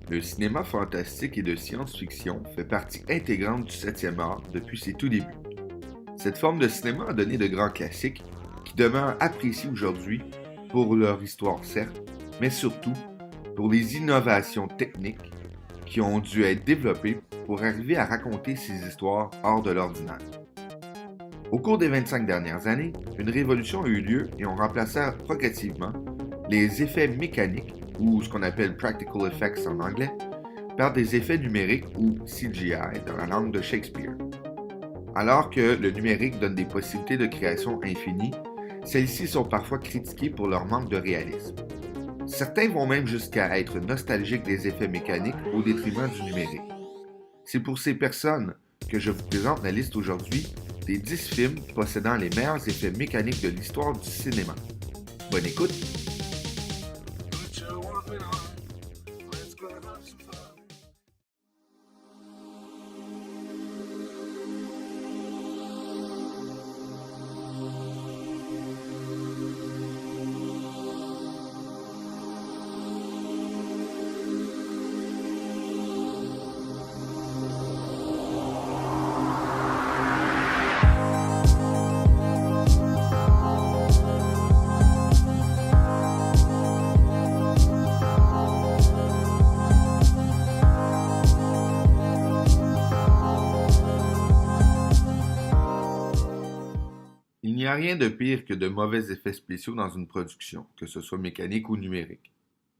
Le cinéma fantastique et de science-fiction fait partie intégrante du 7e art depuis ses tout débuts. Cette forme de cinéma a donné de grands classiques qui demeurent appréciés aujourd'hui pour leur histoire certes, mais surtout pour les innovations techniques qui ont dû être développées pour arriver à raconter ces histoires hors de l'ordinaire. Au cours des 25 dernières années, une révolution a eu lieu et on remplaça progressivement les effets mécaniques, ou ce qu'on appelle practical effects en anglais, par des effets numériques ou CGI dans la langue de Shakespeare. Alors que le numérique donne des possibilités de création infinies, celles-ci sont parfois critiquées pour leur manque de réalisme. Certains vont même jusqu'à être nostalgiques des effets mécaniques au détriment du numérique. C'est pour ces personnes que je vous présente la liste aujourd'hui des 10 films possédant les meilleurs effets mécaniques de l'histoire du cinéma. Bonne écoute! Il n'y a rien de pire que de mauvais effets spéciaux dans une production, que ce soit mécanique ou numérique.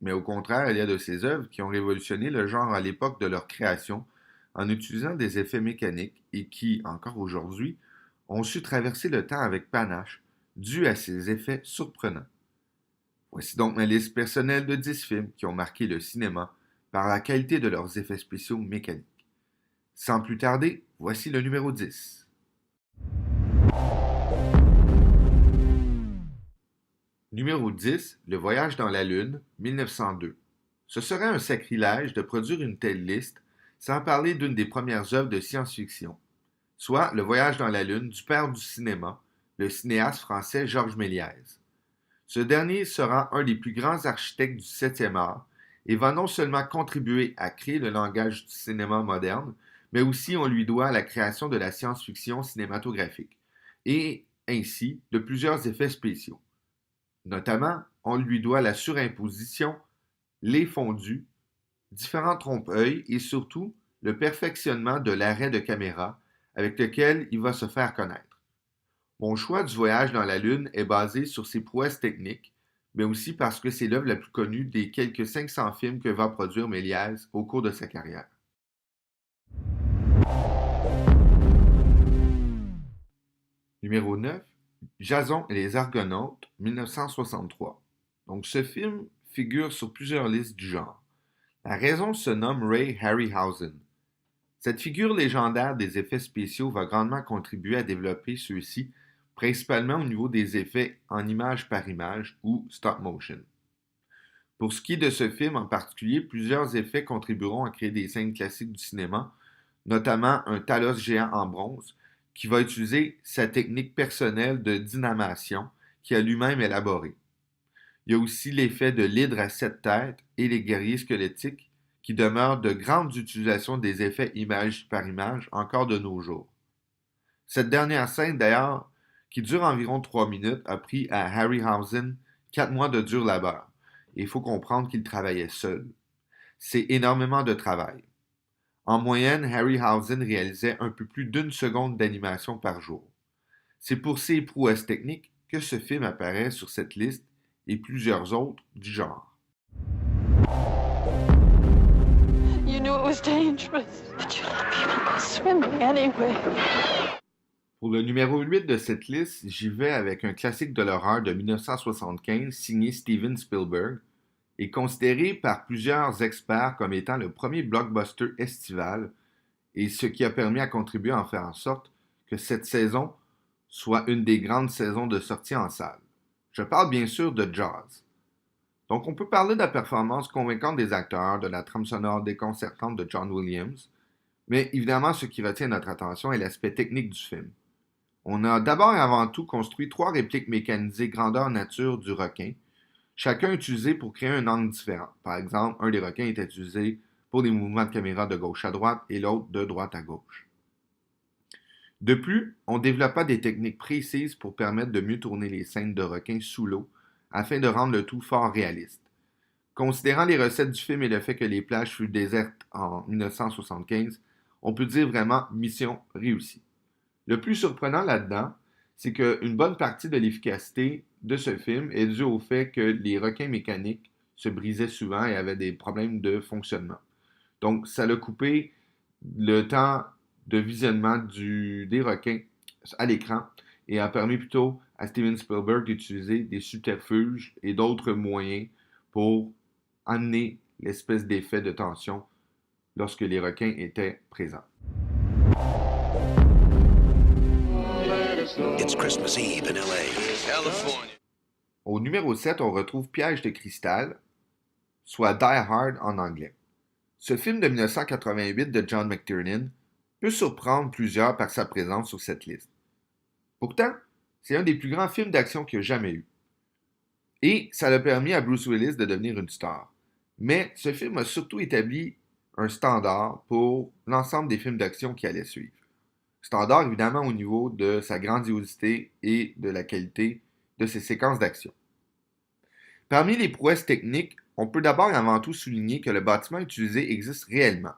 Mais au contraire, il y a de ces œuvres qui ont révolutionné le genre à l'époque de leur création en utilisant des effets mécaniques et qui, encore aujourd'hui, ont su traverser le temps avec panache dû à ces effets surprenants. Voici donc ma liste personnelle de 10 films qui ont marqué le cinéma par la qualité de leurs effets spéciaux mécaniques. Sans plus tarder, voici le numéro 10. Numéro 10, Le Voyage dans la Lune, 1902. Ce serait un sacrilège de produire une telle liste sans parler d'une des premières œuvres de science-fiction, soit Le Voyage dans la Lune du père du cinéma, le cinéaste français Georges Méliès. Ce dernier sera un des plus grands architectes du 7e art et va non seulement contribuer à créer le langage du cinéma moderne, mais aussi on lui doit la création de la science-fiction cinématographique et ainsi de plusieurs effets spéciaux. Notamment, on lui doit la surimposition, les fondus, différents trompe-œil et surtout le perfectionnement de l'arrêt de caméra avec lequel il va se faire connaître. Mon choix du voyage dans la Lune est basé sur ses prouesses techniques, mais aussi parce que c'est l'œuvre la plus connue des quelques 500 films que va produire Méliès au cours de sa carrière. Numéro 9, Jason et les Argonautes, 1963. Donc ce film figure sur plusieurs listes du genre. La raison se nomme Ray Harryhausen. Cette figure légendaire des effets spéciaux va grandement contribuer à développer ceux-ci, principalement au niveau des effets en image par image ou stop motion. Pour ce qui est de ce film en particulier, plusieurs effets contribueront à créer des scènes classiques du cinéma, notamment un Talos géant en bronze qui va utiliser sa technique personnelle de dynamation qu'il a lui-même élaborée. Il y a aussi l'effet de l'hydre à 7 têtes et les guerriers squelettiques qui demeurent de grandes utilisations des effets image par image encore de nos jours. Cette dernière scène, d'ailleurs, qui dure environ 3 minutes, a pris à Harryhausen 4 mois de dur labeur. Et il faut comprendre qu'il travaillait seul. C'est énormément de travail. En moyenne, Harryhausen réalisait un peu plus d'une seconde d'animation par jour. C'est pour ses prouesses techniques que ce film apparaît sur cette liste et plusieurs autres du genre. You knew it was dangerous, but you let people go swimming anyway. Pour le numéro 8 de cette liste, j'y vais avec un classique de l'horreur de 1975 signé Steven Spielberg et considéré par plusieurs experts comme étant le premier blockbuster estival et ce qui a permis à contribuer à en faire en sorte que cette saison soit une des grandes saisons de sortie en salle. Je parle bien sûr de Jaws. Donc on peut parler de la performance convaincante des acteurs, de la trame sonore déconcertante de John Williams, mais évidemment ce qui retient notre attention est l'aspect technique du film. On a d'abord et avant tout construit 3 répliques mécanisées grandeur nature du requin, chacun utilisé pour créer un angle différent. Par exemple, un des requins était utilisé pour les mouvements de caméra de gauche à droite et l'autre de droite à gauche. De plus, on développa des techniques précises pour permettre de mieux tourner les scènes de requins sous l'eau afin de rendre le tout fort réaliste. Considérant les recettes du film et le fait que les plages furent désertes en 1975, on peut dire vraiment mission réussie. Le plus surprenant là-dedans, c'est qu'une bonne partie de l'efficacité de ce film est due au fait que les requins mécaniques se brisaient souvent et avaient des problèmes de fonctionnement. Donc, ça a coupé le temps de visionnement des requins à l'écran et a permis plutôt à Steven Spielberg d'utiliser des subterfuges et d'autres moyens pour amener l'espèce d'effet de tension lorsque les requins étaient présents. It's Christmas Eve in LA, California. Au numéro 7, on retrouve Piège de cristal, soit Die Hard en anglais. Ce film de 1988 de John McTiernan peut surprendre plusieurs par sa présence sur cette liste. Pourtant, c'est un des plus grands films d'action qu'il y a jamais eu. Et ça a permis à Bruce Willis de devenir une star. Mais ce film a surtout établi un standard pour l'ensemble des films d'action qui allaient suivre. Standard évidemment au niveau de sa grandiosité et de la qualité de ses séquences d'action. Parmi les prouesses techniques, on peut d'abord et avant tout souligner que le bâtiment utilisé existe réellement.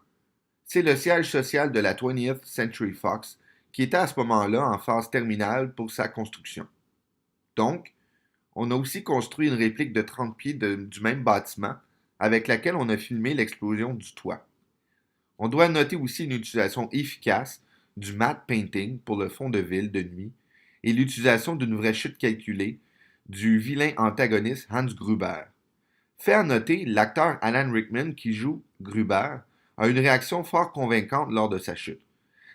C'est le siège social de la 20th Century Fox qui était à ce moment-là en phase terminale pour sa construction. Donc, on a aussi construit une réplique de 30 pieds du même bâtiment avec laquelle on a filmé l'explosion du toit. On doit noter aussi une utilisation efficace du matte painting pour le fond de ville de nuit et l'utilisation d'une vraie chute calculée du vilain antagoniste Hans Gruber. Fait à noter, l'acteur Alan Rickman qui joue Gruber a une réaction fort convaincante lors de sa chute.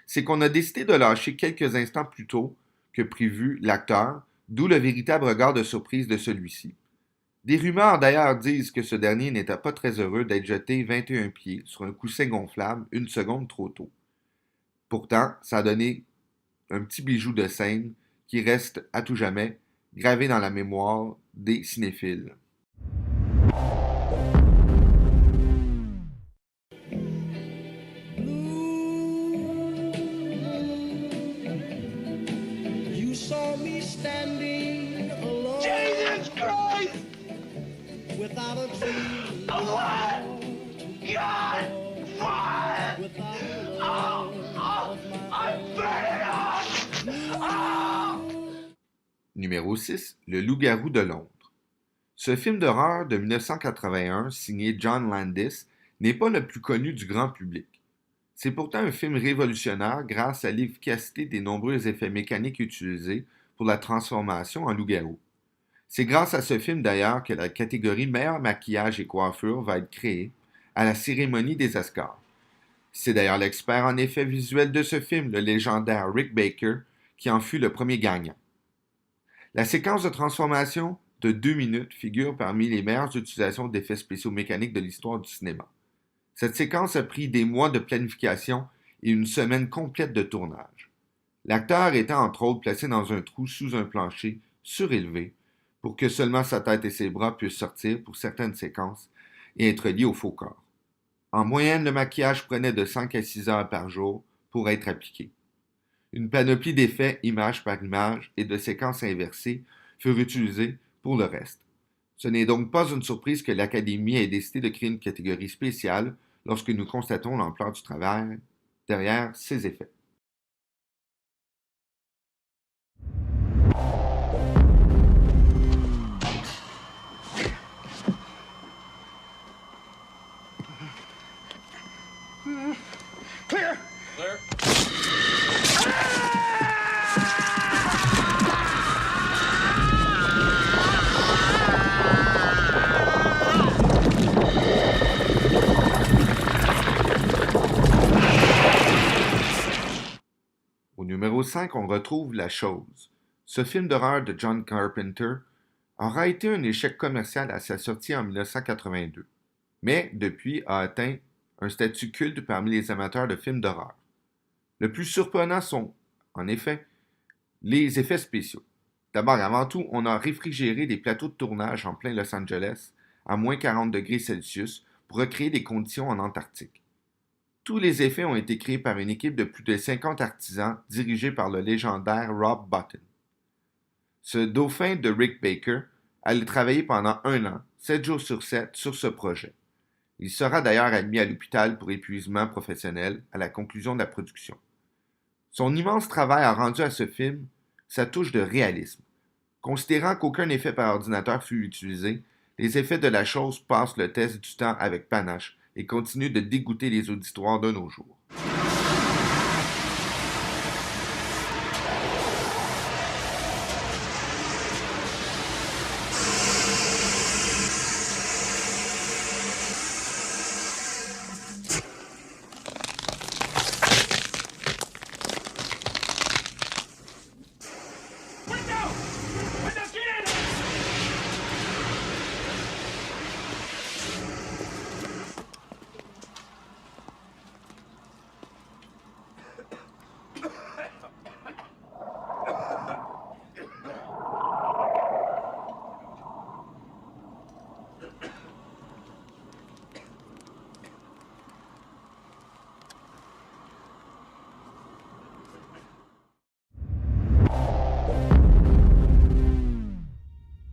C'est qu'on a décidé de lâcher quelques instants plus tôt que prévu l'acteur, d'où le véritable regard de surprise de celui-ci. Des rumeurs d'ailleurs disent que ce dernier n'était pas très heureux d'être jeté 21 pieds sur un coussin gonflable une seconde trop tôt. Pourtant, ça a donné un petit bijou de scène qui reste à tout jamais gravé dans la mémoire des cinéphiles. You saw me standing alone. Jesus Christ! Without a dream. What? God! Fire! Without a love I'm burning up! Numéro 6, Le Loup-garou de Londres. Ce film d'horreur de 1981, signé John Landis, n'est pas le plus connu du grand public. C'est pourtant un film révolutionnaire grâce à l'efficacité des nombreux effets mécaniques utilisés pour la transformation en loup-garou. C'est grâce à ce film d'ailleurs que la catégorie meilleur maquillage et coiffure va être créée à la cérémonie des Oscars. C'est d'ailleurs l'expert en effets visuels de ce film, le légendaire Rick Baker, qui en fut le premier gagnant. La séquence de transformation de 2 minutes figure parmi les meilleures utilisations d'effets spéciaux mécaniques de l'histoire du cinéma. Cette séquence a pris des mois de planification et une semaine complète de tournage. L'acteur étant entre autres placé dans un trou sous un plancher surélevé pour que seulement sa tête et ses bras puissent sortir pour certaines séquences et être liés au faux corps. En moyenne, le maquillage prenait de 5 à 6 heures par jour pour être appliqué. Une panoplie d'effets image par image et de séquences inversées furent utilisées pour le reste. Ce n'est donc pas une surprise que l'Académie ait décidé de créer une catégorie spéciale lorsque nous constatons l'ampleur du travail derrière ces effets. Clear! Clear. Au numéro 5, on retrouve La Chose. Ce film d'horreur de John Carpenter aura été un échec commercial à sa sortie en 1982, mais depuis a atteint un statut culte parmi les amateurs de films d'horreur. Le plus surprenant sont, en effet, les effets spéciaux. D'abord, avant tout, on a réfrigéré des plateaux de tournage en plein Los Angeles à moins 40 degrés Celsius pour recréer des conditions en Antarctique. Tous les effets ont été créés par une équipe de plus de 50 artisans dirigée par le légendaire Rob Bottin. Ce dauphin de Rick Baker allait travailler pendant 1 an, 7 jours sur 7, sur ce projet. Il sera d'ailleurs admis à l'hôpital pour épuisement professionnel à la conclusion de la production. Son immense travail a rendu à ce film sa touche de réalisme. Considérant qu'aucun effet par ordinateur fut utilisé, les effets de la chose passent le test du temps avec panache et continuent de dégoûter les auditoires de nos jours.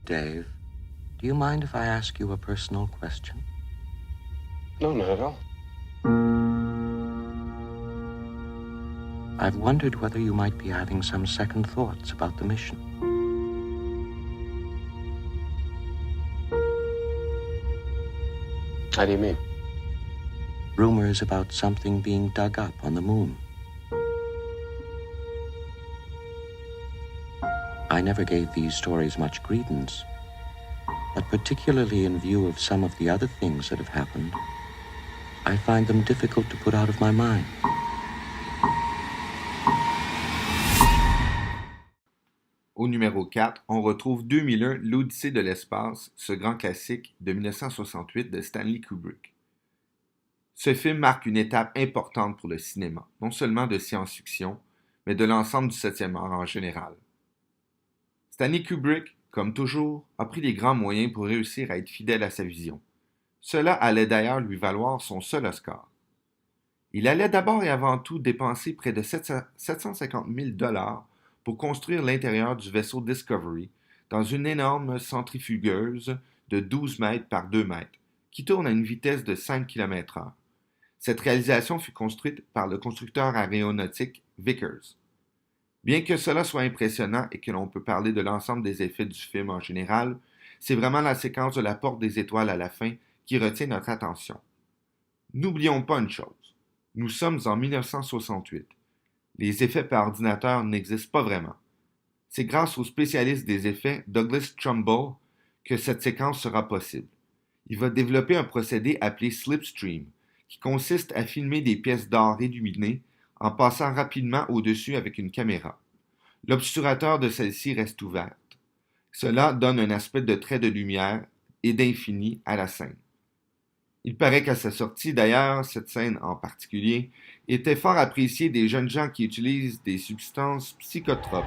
Dave, do you mind if I ask you a personal question? No, not at all. I've wondered whether you might be having some second thoughts about the mission. How do you mean? Rumors about something being dug up on the moon. I never gave these stories much credence, but particularly in view of some of the other things that have happened, I find them difficult to put out of my mind. Au numéro 4, on retrouve 2001, L'Odyssée de l'espace, ce grand classique de 1968 de Stanley Kubrick. Ce film marque une étape importante pour le cinéma, non seulement de science-fiction, mais de l'ensemble du 7e art en général. Stanley Kubrick, comme toujours, a pris les grands moyens pour réussir à être fidèle à sa vision. Cela allait d'ailleurs lui valoir son seul Oscar. Il allait d'abord et avant tout dépenser près de 750 000 $ pour construire l'intérieur du vaisseau Discovery dans une énorme centrifugeuse de 12 mètres par 2 mètres, qui tourne à une vitesse de 5 km/h. Cette réalisation fut construite par le constructeur aéronautique Vickers. Bien que cela soit impressionnant et que l'on peut parler de l'ensemble des effets du film en général, c'est vraiment la séquence de la porte des étoiles à la fin qui retient notre attention. N'oublions pas une chose, nous sommes en 1968. Les effets par ordinateur n'existent pas vraiment. C'est grâce au spécialiste des effets Douglas Trumbull que cette séquence sera possible. Il va développer un procédé appelé Slipstream, qui consiste à filmer des pièces d'or illuminées en passant rapidement au-dessus avec une caméra. L'obturateur de celle-ci reste ouverte. Cela donne un aspect de trait de lumière et d'infini à la scène. Il paraît qu'à sa sortie, d'ailleurs, cette scène en particulier, était fort appréciée des jeunes gens qui utilisent des substances psychotropes.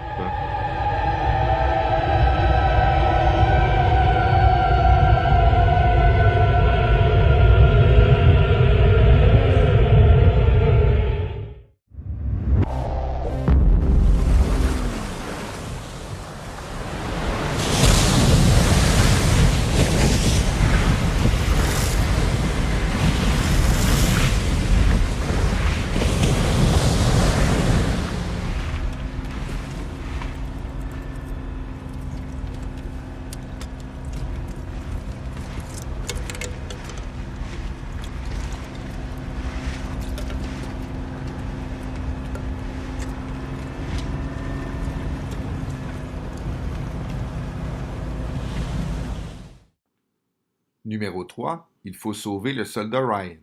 Numéro 3, il faut sauver le soldat Ryan.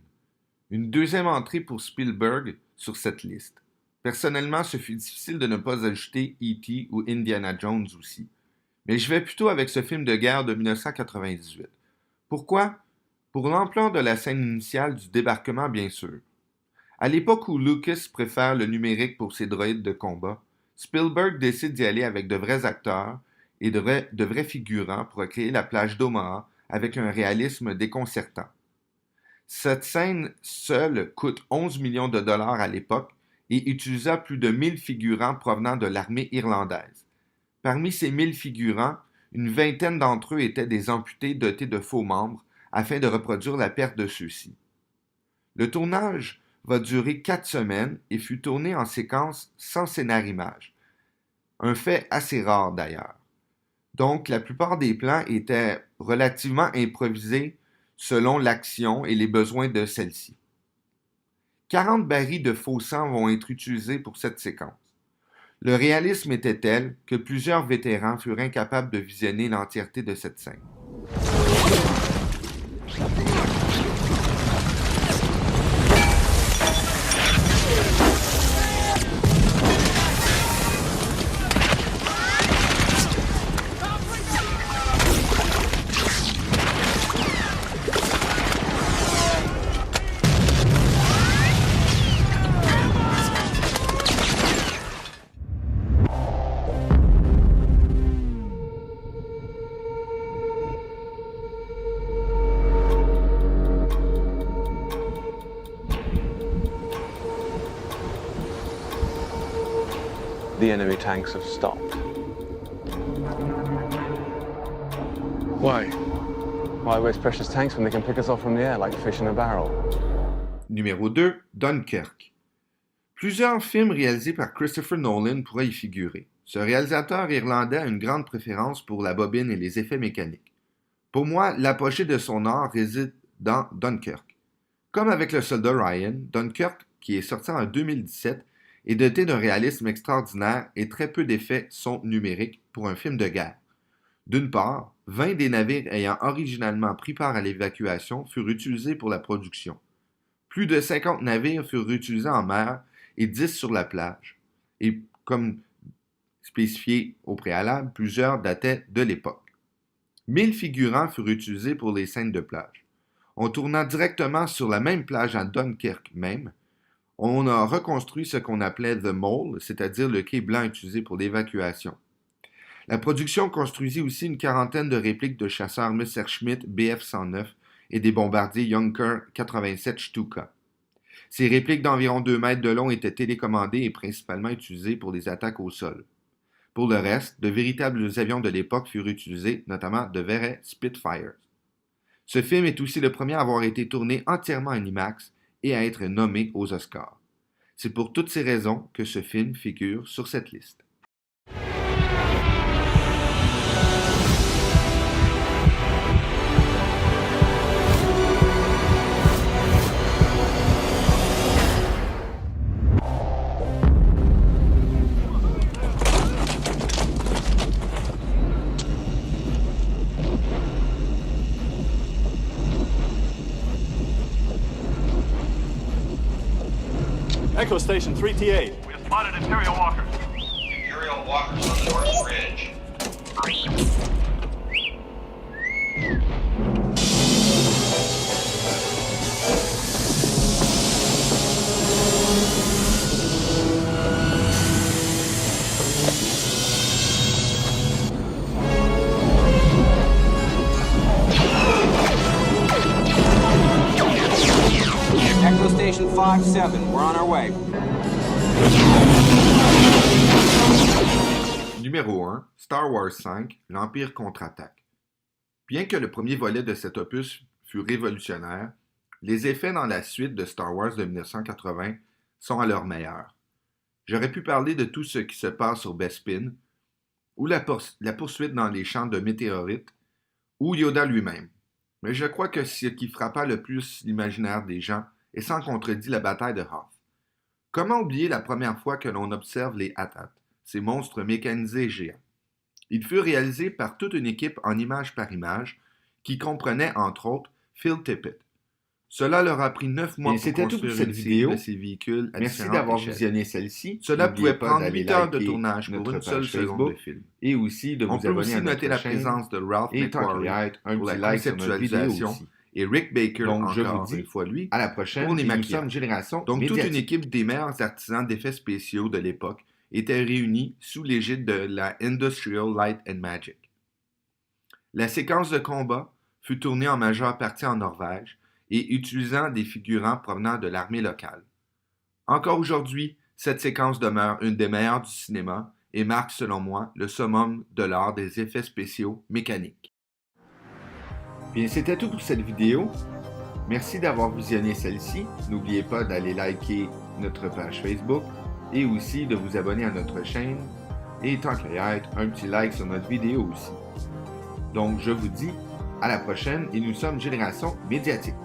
Une deuxième entrée pour Spielberg sur cette liste. Personnellement, ce fut difficile de ne pas ajouter E.T. ou Indiana Jones aussi. Mais je vais plutôt avec ce film de guerre de 1998. Pourquoi? Pour l'ampleur de la scène initiale du débarquement, bien sûr. À l'époque où Lucas préfère le numérique pour ses droïdes de combat, Spielberg décide d'y aller avec de vrais acteurs et de vrais figurants pour créer la plage d'Omaha avec un réalisme déconcertant. Cette scène seule coûte 11 millions de dollars à l'époque et utilisa plus de 1000 figurants provenant de l'armée irlandaise. Parmi ces 1000 figurants, une vingtaine d'entre eux étaient des amputés dotés de faux membres afin de reproduire la perte de ceux-ci. Le tournage va durer 4 semaines et fut tourné en séquence sans scénarimage, un fait assez rare d'ailleurs. Donc, la plupart des plans étaient relativement improvisés selon l'action et les besoins de celle-ci. 40 barils de faux sang vont être utilisés pour cette séquence. Le réalisme était tel que plusieurs vétérans furent incapables de visionner l'entièreté de cette scène. The enemy tanks have stopped. Why? Why waste precious tanks when they can pick us off from the air like fish in a barrel? Numéro 2, Dunkirk. Plusieurs films réalisés par Christopher Nolan pourraient y figurer. Ce réalisateur irlandais a une grande préférence pour la bobine et les effets mécaniques. Pour moi, l'apogée de son art réside dans Dunkirk. Comme avec le soldat Ryan, Dunkirk, qui est sorti en 2017, est doté d'un réalisme extraordinaire et très peu d'effets sont numériques pour un film de guerre. D'une part, 20 des navires ayant originalement pris part à l'évacuation furent utilisés pour la production. Plus de 50 navires furent utilisés en mer et 10 sur la plage. Et comme spécifié au préalable, plusieurs dataient de l'époque. 1000 figurants furent utilisés pour les scènes de plage. On tourna directement sur la même plage à Dunkerque même. On a reconstruit ce qu'on appelait The Mole, c'est-à-dire le quai blanc utilisé pour l'évacuation. La production construisit aussi une quarantaine de répliques de chasseurs Messerschmitt Bf-109 et des bombardiers Junker 87 Stuka. Ces répliques d'environ 2 mètres de long étaient télécommandées et principalement utilisées pour des attaques au sol. Pour le reste, de véritables avions de l'époque furent utilisés, notamment de vrais Spitfires. Ce film est aussi le premier à avoir été tourné entièrement en IMAX et à être nommé aux Oscars. C'est pour toutes ces raisons que ce film figure sur cette liste. Echo Station 3TA. We have spotted Imperial walkers. Imperial walkers on the North Ridge. Echo Station 5-7, we're on our way. Numéro 1, Star Wars 5, l'Empire contre-attaque. Bien que le premier volet de cet opus fût révolutionnaire, les effets dans la suite de Star Wars de 1980 sont à leur meilleur. J'aurais pu parler de tout ce qui se passe sur Bespin, ou la poursuite dans les champs de météorites, ou Yoda lui-même. Mais je crois que ce qui frappa le plus l'imaginaire des gens est sans contredit la bataille de Hoth. Comment oublier la première fois que l'on observe les AT-AT, ces monstres mécanisés géants? Ils furent réalisés par toute une équipe en image par image, qui comprenait entre autres Phil Tippett. Cela leur a pris 9 mois pour c'était tout pour construire cette une série vidéo. de ces véhicules à Merci différentes d'avoir échelles. visionné celle-ci. Cela N'oubliez pouvait pas prendre d'aller 8 heures de liker tournage pour notre une seule page seconde de Facebook film. et aussi de On vous peut abonner aussi à notre noter la chaîne. présence de Ralph Et tant qu'il y McQuarrie a un pour la petit like sur notre vidéo conceptualisation aussi. et Rick Baker Donc, je encore vous dis une fois lui à la prochaine. pour les et nous maquillages. sommes Génération Donc toute une Médiatique. équipe des meilleurs artisans d'effets spéciaux de l'époque était réunie sous l'égide de la Industrial Light and Magic. La séquence de combat fut tournée en majeure partie en Norvège et utilisant des figurants provenant de l'armée locale. Encore aujourd'hui, cette séquence demeure une des meilleures du cinéma et marque, selon moi, le summum de l'art des effets spéciaux mécaniques. Bien, c'était tout pour cette vidéo. Merci d'avoir visionné celle-ci. N'oubliez pas d'aller liker notre page Facebook et aussi de vous abonner à notre chaîne. Et tant qu'à y être, un petit like sur notre vidéo aussi. Donc, je vous dis à la prochaine et nous sommes Génération Médiatique.